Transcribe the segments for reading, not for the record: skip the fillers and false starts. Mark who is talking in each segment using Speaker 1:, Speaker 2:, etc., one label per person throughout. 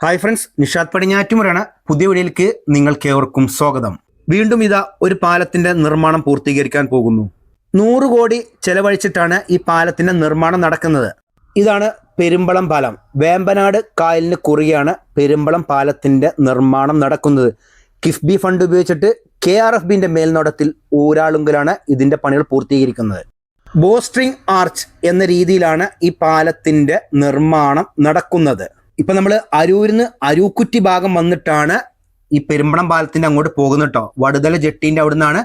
Speaker 1: Hi friends, Nishad പടിഞ്ഞാറ്റുമുറാണ്. പുതിയ വീഡിയോയിലേക്ക് നിങ്ങൾക്കേവർക്കും സ്വാഗതം. വീണ്ടും ഇതാ ഒരു പാലത്തിന്റെ നിർമ്മാണം പൂർത്തീകരിക്കാൻ പോകുന്നു. 100 കോടി ചെലവഴിച്ചിട്ടാണ് ഈ പാലത്തിന്റെ നിർമ്മാണം നടക്കുന്നത്. ഇതാണ് പെരുമ്പളം പാലം. വേമ്പനാട് കായലിന് കുറുകെയാണ് പെരുമ്പളം പാലത്തിന്റെ നിർമ്മാണം നടക്കുന്നത്. കിഫ്ബി ഫണ്ട് ഉപയോഗിച്ചിട്ട് KRFBന്റെ മേൽനോട്ടത്തിൽ ഊരാളുങ്കലാണ് ഇതിന്റെ പണികൾ പൂർത്തീകരിക്കുന്നത്. ബോസ്ട്രിംഗ് ആർച്ച് എന്ന രീതിയിലാണ് ഈ പാലത്തിന്റെ നിർമ്മാണം നടക്കുന്നത്. ഇപ്പൊ നമ്മൾ അരൂരിന്ന് അരൂക്കുറ്റി ഭാഗം വന്നിട്ടാണ് ഈ പെരുമ്പളം പാലത്തിന്റെ അങ്ങോട്ട് പോകുന്നത് കേട്ടോ. വടുതല ജെട്ടിന്റെ അവിടെ നിന്നാണ്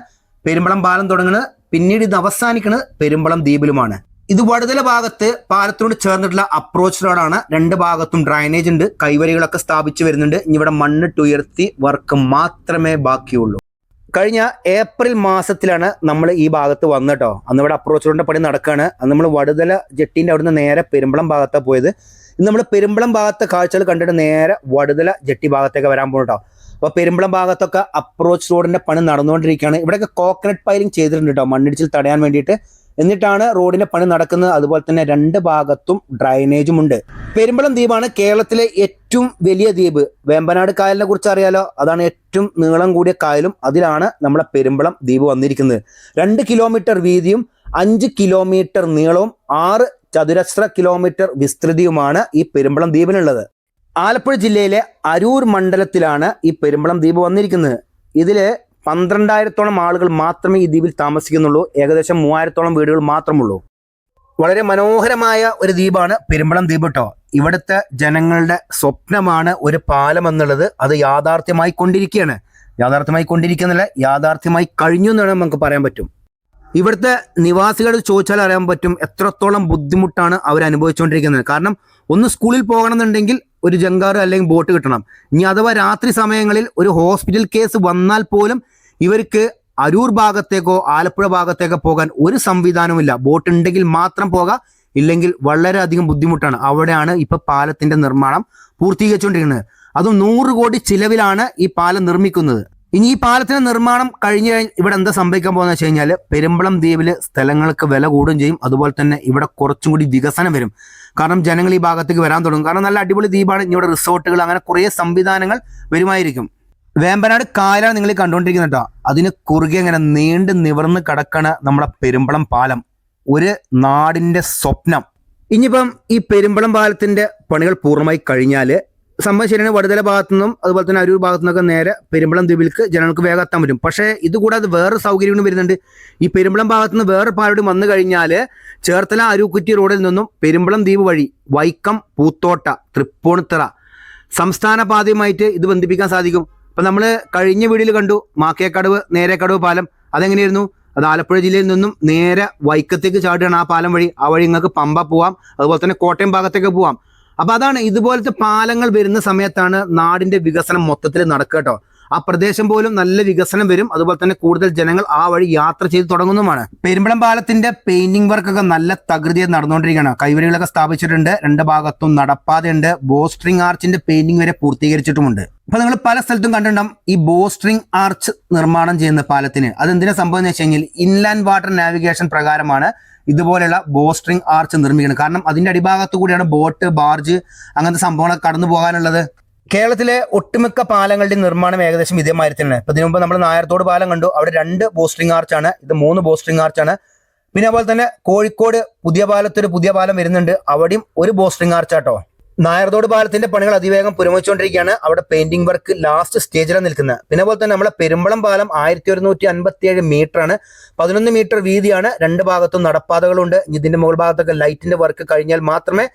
Speaker 1: പെരുമ്പളം പാലം തുടങ്ങുന്നത്. പിന്നീട് ഇത് അവസാനിക്കുന്നത് പെരുമ്പളം ദ്വീപിലുമാണ്. ഇത് വടുതല ഭാഗത്ത് പാലത്തോട് ചേർന്നിട്ടുള്ള അപ്രോച്ച് റോഡാണ്. രണ്ട് ഭാഗത്തും ഡ്രൈനേജ് ഉണ്ട്, കൈവരികളൊക്കെ സ്ഥാപിച്ചു വരുന്നുണ്ട്. ഇനി ഇവിടെ മണ്ണിട്ടുയർത്തി വർക്ക് മാത്രമേ ബാക്കിയുള്ളൂ. കഴിഞ്ഞ ഏപ്രിൽ മാസത്തിലാണ് നമ്മൾ ഈ ഭാഗത്ത് വന്നിട്ടോ. അന്ന് ഇവിടെ അപ്രോച്ച് റോഡിന്റെ പണി നടക്കുകയാണ്. അന്ന് നമ്മൾ വടുതല ജെട്ടിന്റെ അവിടുന്ന് നേരെ പെരുമ്പളം ഭാഗത്താണ് പോയത്. ഇന്ന് നമ്മൾ പെരുമ്പളം ഭാഗത്തെ കാഴ്ചകൾ കണ്ടിട്ട് നേരെ വടുതല ജെട്ടി ഭാഗത്തേക്ക് വരാൻ പോകും. അപ്പോൾ പെരുമ്പളം ഭാഗത്തൊക്കെ അപ്രോച്ച് റോഡിന്റെ പണി നടന്നുകൊണ്ടിരിക്കുകയാണ്. ഇവിടെയൊക്കെ കോക്കനട്ട് പൈലിംഗ് ചെയ്തിട്ടുണ്ട് കേട്ടോ, മണ്ണിടിച്ചിൽ തടയാൻ വേണ്ടിയിട്ട്. എന്നിട്ടാണ് റോഡിന്റെ പണി നടക്കുന്നത്. അതുപോലെ തന്നെ രണ്ട് ഭാഗത്തും ഡ്രൈനേജും ഉണ്ട്. പെരുമ്പളം ദ്വീപാണ് കേരളത്തിലെ ഏറ്റവും വലിയ ദ്വീപ്. വേമ്പനാട് കായലിനെ കുറിച്ച് അറിയാലോ, അതാണ് ഏറ്റവും നീളം കൂടിയ കായലും. അതിലാണ് നമ്മളെ പെരുമ്പളം ദ്വീപ് വന്നിരിക്കുന്നത്. 2 കിലോമീറ്റർ വീതിയും 5 കിലോമീറ്റർ നീളവും 6 ചതുരശ്ര കിലോമീറ്റർ വിസ്തൃതിയുമാണ് ഈ പെരുമ്പളം ദ്വീപിനുള്ളത്. ആലപ്പുഴ ജില്ലയിലെ അരൂർ മണ്ഡലത്തിലാണ് ഈ പെരുമ്പളം ദ്വീപ് വന്നിരിക്കുന്നത്. ഇതില് 12,000-ഓളം ആളുകൾ മാത്രമേ ഈ ദ്വീപിൽ താമസിക്കുന്നുള്ളൂ. ഏകദേശം 3,000-ഓളം വീടുകൾ മാത്രമുള്ളൂ. വളരെ മനോഹരമായ ഒരു ദ്വീപാണ് പെരുമ്പളം ദ്വീപ് കേട്ടോ. ഇവിടുത്തെ ജനങ്ങളുടെ സ്വപ്നമാണ് ഒരു പാലം എന്നുള്ളത്. അത് യാഥാർത്ഥ്യമായി കൊണ്ടിരിക്കുകയാണ്. യാഥാർത്ഥ്യമായി കഴിഞ്ഞു എന്നാണ് നമുക്ക് പറയാൻ പറ്റും. ഇവിടുത്തെ നിവാസികൾ ചോദിച്ചാൽ അറിയാൻ പറ്റും എത്രത്തോളം ബുദ്ധിമുട്ടാണ് അവർ അനുഭവിച്ചുകൊണ്ടിരിക്കുന്നത്. കാരണം ഒന്ന് സ്കൂളിൽ പോകണമെന്നുണ്ടെങ്കിൽ ഒരു ജങ്കാറ് അല്ലെങ്കിൽ ബോട്ട് കിട്ടണം. ഇനി അഥവാ രാത്രി സമയങ്ങളിൽ ഒരു ഹോസ്പിറ്റൽ കേസ് വന്നാൽ പോലും ഇവർക്ക് അരൂർ ഭാഗത്തേക്കോ ആലപ്പുഴ ഭാഗത്തേക്കോ പോകാൻ ഒരു സംവിധാനവുമില്ല. ബോട്ട് ഉണ്ടെങ്കിൽ മാത്രം പോകാം, ഇല്ലെങ്കിൽ വളരെയധികം ബുദ്ധിമുട്ടാണ്. അവിടെയാണ് ഇപ്പൊ പാലത്തിന്റെ നിർമ്മാണം പൂർത്തീകരിച്ചുകൊണ്ടിരിക്കുന്നത്. അതും 100 കോടി ചിലവിലാണ് ഈ പാലം നിർമ്മിക്കുന്നത്. ഇനി ഈ പാലത്തിന്റെ നിർമ്മാണം കഴിഞ്ഞ് ഇവിടെ എന്താ സംഭവിക്കാൻ പോകുന്ന വെച്ച് കഴിഞ്ഞാൽ പെരുമ്പളം ദ്വീപില് സ്ഥലങ്ങൾക്ക് വില കൂടുകയും ചെയ്യും. അതുപോലെ തന്നെ ഇവിടെ കുറച്ചും കൂടി വികസനം വരും. കാരണം ജനങ്ങൾ ഈ ഭാഗത്തേക്ക് വരാൻ തുടങ്ങും. കാരണം നല്ല അടിപൊളി ദ്വീപാണ്. ഇവിടെ റിസോർട്ടുകൾ അങ്ങനെ കുറേ സംവിധാനങ്ങൾ വരുമായിരിക്കും. വേമ്പനാട് കായലാണ് നിങ്ങൾ കണ്ടുകൊണ്ടിരിക്കുന്നത് കേട്ടോ. അതിന് കുറുകെ ഇങ്ങനെ നീണ്ടു നിവർന്ന് കിടക്കണ നമ്മുടെ പെരുമ്പളം പാലം, ഒരു നാടിന്റെ സ്വപ്നം. ഇനിയിപ്പം ഈ പെരുമ്പളം പാലത്തിന്റെ പണികൾ പൂർണ്ണമായി കഴിഞ്ഞാല് സംഭവം ശരിയാണ്. വടുതല ഭാഗത്തുനിന്നും അതുപോലെ തന്നെ അരൂർ ഭാഗത്തുനിന്നൊക്കെ നേരെ പെരുമ്പളം ദ്വീപിലേക്ക് ജനങ്ങൾക്ക് വേഗം എത്താൻ പറ്റും. പക്ഷേ ഇതുകൂടാതെ വേറെ സൗകര്യങ്ങളും വരുന്നുണ്ട്. ഈ പെരുമ്പളം ഭാഗത്തുനിന്ന് വേറെ പാലോട് വന്നു കഴിഞ്ഞാൽ ചേർത്തല അരൂക്കുറ്റി റോഡിൽ നിന്നും പെരുമ്പളം ദ്വീപ് വഴി വൈക്കം, പൂത്തോട്ട, തൃപ്പൂണിത്തറ സംസ്ഥാന പാതയുമായിട്ട് ഇത് ബന്ധിപ്പിക്കാൻ സാധിക്കും. ഇപ്പം നമ്മൾ കഴിഞ്ഞ വീഡിയോയിൽ കണ്ടു മാക്കേക്കടവ് നേരേക്കടവ് പാലം. അതെങ്ങനെയായിരുന്നു? അത് ആലപ്പുഴ ജില്ലയിൽ നിന്നും നേരെ വൈക്കത്തേക്ക് ചാടുകയാണ് ആ പാലം വഴി. ആ വഴി നിങ്ങൾക്ക് പമ്പ പോവാം, അതുപോലെ തന്നെ കോട്ടയം ഭാഗത്തേക്ക് പോവാം. അപ്പൊ അതാണ്, ഇതുപോലത്തെ പാലങ്ങൾ വരുന്ന സമയത്താണ് നാടിന്റെ വികസനം മൊത്തത്തിൽ നടക്കുക കേട്ടോ. ആ പ്രദേശം പോലും നല്ല വികസനം വരും. അതുപോലെ തന്നെ കൂടുതൽ ജനങ്ങൾ ആ വഴി യാത്ര ചെയ്ത് തുടങ്ങുന്നതുമാണ്. പെരുമ്പളം പാലത്തിന്റെ പെയിന്റിംഗ് വർക്കൊക്കെ നല്ല തകൃതിയായി നടന്നുകൊണ്ടിരിക്കുകയാണ്. കൈവരികളൊക്കെ സ്ഥാപിച്ചിട്ടുണ്ട്. രണ്ട് ഭാഗത്തും നടപ്പാതയുണ്ട്. ബോസ്ട്രിംഗ് ആർച്ചിന്റെ പെയിന്റിംഗ് വരെ പൂർത്തീകരിച്ചിട്ടുമുണ്ട്. അപ്പൊ നിങ്ങൾ പല സ്ഥലത്തും കണ്ടിട്ടുണ്ടാവും ഈ ബോസ്ട്രിംഗ് ആർച്ച് നിർമ്മാണം ചെയ്യുന്ന പാലത്തിന്. അതെന്തിനാ സംഭവം എന്ന് വെച്ച് കഴിഞ്ഞാൽ ഇൻലാൻഡ് വാട്ടർ നാവിഗേഷൻ പ്രകാരമാണ് ഇതുപോലെയുള്ള ബോസ്ട്രിംഗ് ആർച്ച് നിർമ്മിക്കുന്നത്. കാരണം അതിന്റെ അടിഭാഗത്തു കൂടിയാണ് ബോട്ട്, ബാർജ് അങ്ങനത്തെ സംഭവങ്ങളൊക്കെ കടന്നു പോകാനുള്ളത്. കേരളത്തിലെ ഒട്ടുമിക്ക പാലങ്ങളുടെ നിർമ്മാണം ഏകദേശം ഇതേമാതിരി തന്നെയാണ്. ഇപ്പൊ ഇതിനു മുമ്പ് നമ്മൾ നായർത്തോട് പാലം കണ്ടു. അവിടെ 2 ബോസ്ട്രിംഗ് ആർച്ചാണ്. ഇത് 3 ബോസ്ട്രിംഗ് ആർച്ചാണ്. പിന്നെ അതുപോലെ തന്നെ കോഴിക്കോട് പുതിയ പാലത്തൊരു പുതിയ പാലം വരുന്നുണ്ട്. അവിടെയും ഒരു ബോസ്ട്രിംഗ് ആർച്ചാട്ടോ. നായർത്തോട് പാലത്തിന്റെ പണികൾ അതിവേഗം പുരോഗമിച്ചുകൊണ്ടിരിക്കുകയാണ്. അവിടെ പെയിന്റിംഗ് വർക്ക് ലാസ്റ്റ് സ്റ്റേജിലാണ് നിൽക്കുന്നത്. പിന്നെ അതുപോലെ തന്നെ നമ്മളെ പെരുമ്പളം പാലം 1157 മീറ്റർ ആണ്. 11 മീറ്റർ വീതിയാണ്. 2 ഭാഗത്തും നടപ്പാതകളുണ്ട്. ഇതിന്റെ മുകൾ ഭാഗത്തൊക്കെ ലൈറ്റിന്റെ വർക്ക് കഴിഞ്ഞാൽ മാത്രമേ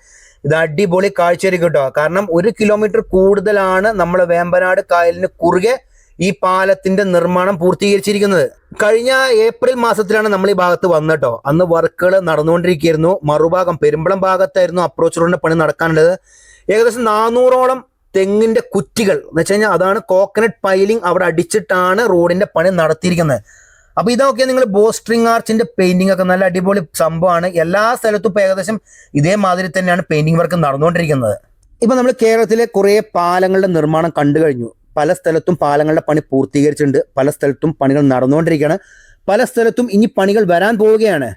Speaker 1: ഇത് അടിപൊളി കാഴ്ചയായിരിക്കും കേട്ടോ. കാരണം 1 കിലോമീറ്റർ കൂടുതലാണ് നമ്മളെ വേമ്പനാട് കായലിന് കുറുകെ ഈ പാലത്തിന്റെ നിർമ്മാണം പൂർത്തീകരിച്ചിരിക്കുന്നത്. കഴിഞ്ഞ ഏപ്രിൽ മാസത്തിലാണ് നമ്മൾ ഈ ഭാഗത്ത് വന്നിട്ടോ. അന്ന് വർക്കുകൾ നടന്നുകൊണ്ടിരിക്കുകയായിരുന്നു. മറുഭാഗം പെരുമ്പളം ഭാഗത്തായിരുന്നു അപ്രോച്ച് റോഡിന്റെ പണി നടക്കാനുള്ളത്. ഏകദേശം 400-ഓളം തെങ്ങിന്റെ കുറ്റികൾ എന്ന് വെച്ച് കഴിഞ്ഞാൽ അതാണ് കോക്കനട്ട് പൈലിംഗ് അവിടെ അടിച്ചിട്ടാണ് റോഡിന്റെ പണി നടത്തിയിരിക്കുന്നത്. അപ്പൊ ഇതൊക്കെ നിങ്ങൾ ബോസ്ട്രിംഗ് ആർച്ചിന്റെ പെയിന്റിംഗ് ഒക്കെ നല്ല അടിപൊളി സംഭവമാണ്. എല്ലാ സ്ഥലത്തും ഇപ്പൊ ഏകദേശം ഇതേമാതിരി തന്നെയാണ് പെയിന്റിംഗ് വർക്ക് നടന്നുകൊണ്ടിരിക്കുന്നത്. ഇപ്പൊ നമ്മൾ കേരളത്തിലെ കുറെ പാലങ്ങളുടെ നിർമ്മാണം കണ്ടു കഴിഞ്ഞു. പല സ്ഥലത്തും പാലങ്ങളുടെ പണി പൂർത്തീകരിച്ചിട്ടുണ്ട്. പല സ്ഥലത്തും പണികൾ നടന്നുകൊണ്ടിരിക്കുകയാണ്. പല സ്ഥലത്തും ഇനി പണികൾ വരാൻ പോവുകയാണ്.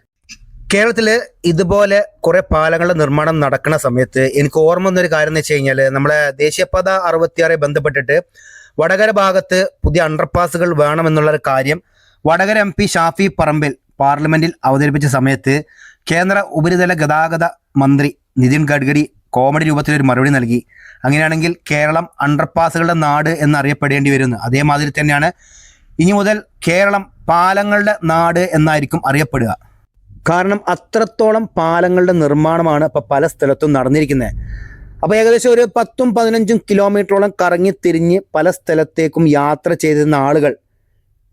Speaker 1: കേരളത്തിൽ ഇതുപോലെ കുറെ പാലങ്ങളുടെ നിർമ്മാണം നടക്കുന്ന സമയത്ത് എനിക്ക് ഓർമ്മ വന്നൊരു കാര്യം എന്ന് വെച്ച് കഴിഞ്ഞാൽ നമ്മളെ ദേശീയപാത 66 ബന്ധപ്പെട്ടിട്ട് വടകര ഭാഗത്ത് പുതിയ അണ്ടർപാസുകൾ വേണമെന്നുള്ളൊരു കാര്യം വടകര MP ഷാഫി പറമ്പിൽ പാർലമെന്റിൽ അവതരിപ്പിച്ച സമയത്ത് കേന്ദ്ര ഉപരിതല ഗതാഗത മന്ത്രി നിതിൻ ഗഡ്കരി കോമഡി രൂപത്തിലൊരു മറുപടി നൽകി. അങ്ങനെയാണെങ്കിൽ കേരളം അണ്ടർപാസുകളുടെ നാട് എന്നറിയപ്പെടേണ്ടി വരുന്നു. അതേമാതിരി തന്നെയാണ് ഇനി മുതൽ കേരളം പാലങ്ങളുടെ നാട് എന്നായിരിക്കും അറിയപ്പെടുക. കാരണം അത്രത്തോളം പാലങ്ങളുടെ നിർമ്മാണമാണ് ഇപ്പോൾ പല സ്ഥലത്തും നടന്നിരിക്കുന്നത്. അപ്പോൾ ഏകദേശം ഒരു 10-15 കിലോമീറ്ററോളം കറങ്ങി തിരിഞ്ഞ് പല സ്ഥലത്തേക്കും യാത്ര ചെയ്തിരുന്ന ആളുകൾ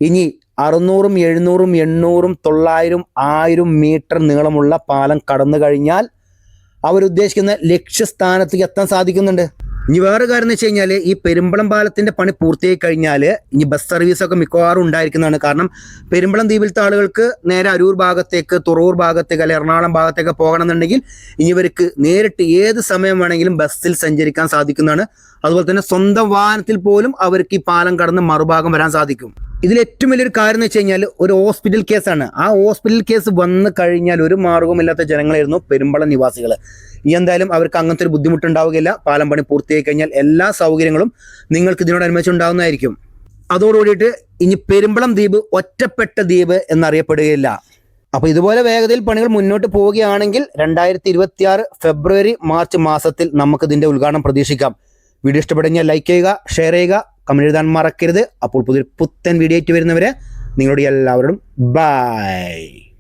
Speaker 1: ഇനി 600, 700, 800, 900, 1000 മീറ്റർ നീളമുള്ള പാലം കടന്നു കഴിഞ്ഞാൽ അവരുദ്ദേശിക്കുന്ന ലക്ഷ്യസ്ഥാനത്തേക്ക് എത്താൻ സാധിക്കുന്നുണ്ട്. ഇനി വേറെ കാര്യം എന്ന് വെച്ച് കഴിഞ്ഞാൽ ഈ പെരുമ്പളം പാലത്തിൻ്റെ പണി പൂർത്തിയായി കഴിഞ്ഞാൽ ഇനി ബസ് സർവീസൊക്കെ മിക്കവാറും ഉണ്ടായിരിക്കുന്നതാണ്. കാരണം പെരുമ്പളം ദ്വീപിലത്തെ ആളുകൾക്ക് നേരെ അരൂർ ഭാഗത്തേക്ക്, തുറവൂർ ഭാഗത്തേക്ക് അല്ലെങ്കിൽ എറണാകുളം ഭാഗത്തേക്ക് പോകണമെന്നുണ്ടെങ്കിൽ ഇനി ഇവർക്ക് നേരിട്ട് ഏത് സമയം വേണമെങ്കിലും ബസ്സിൽ സഞ്ചരിക്കാൻ സാധിക്കുന്നതാണ്. അതുപോലെ തന്നെ സ്വന്തം വാഹനത്തിൽ പോലും അവർക്ക് ഈ പാലം കടന്ന് മറുഭാഗം വരാൻ സാധിക്കും. ഇതിൽ ഏറ്റവും വലിയൊരു കാര്യം എന്ന് വെച്ച് കഴിഞ്ഞാൽ ഒരു ഹോസ്പിറ്റൽ കേസാണ്. ആ ഹോസ്പിറ്റൽ കേസ് വന്നു കഴിഞ്ഞാൽ ഒരു മാർഗവുമില്ലാത്ത ജനങ്ങളായിരുന്നു പെരുമ്പളം നിവാസികൾ. ഈ എന്തായാലും അവർക്ക് അങ്ങനത്തെ ഒരു ബുദ്ധിമുട്ടുണ്ടാവുകയില്ല. പാലം പണി പൂർത്തിയായി കഴിഞ്ഞാൽ എല്ലാ സൗകര്യങ്ങളും നിങ്ങൾക്ക് ഇതിനോടനുബന്ധിച്ച് ഉണ്ടാകുന്നതായിരിക്കും. അതോടുകൂടിയിട്ട് ഇനി പെരുമ്പളം ദ്വീപ് ഒറ്റപ്പെട്ട ദ്വീപ് എന്നറിയപ്പെടുകയില്ല. അപ്പോൾ ഇതുപോലെ വേഗതയിൽ പണികൾ മുന്നോട്ട് പോവുകയാണെങ്കിൽ 2026 ഫെബ്രുവരി മാർച്ച് മാസത്തിൽ നമുക്ക് ഇതിൻ്റെ ഉദ്ഘാടനം പ്രതീക്ഷിക്കാം. വീഡിയോ ഇഷ്ടപ്പെടുകയാൽ ലൈക്ക് ചെയ്യുക, ഷെയർ ചെയ്യുക, കമന്റ് എഴുതാൻ മറക്കരുത്. അപ്പോൾ പുതിയൊരു പുത്തൻ വീഡിയോ ആയിട്ട് വരുന്നവരെ നിങ്ങളോട് എല്ലാവരോടും ബൈ.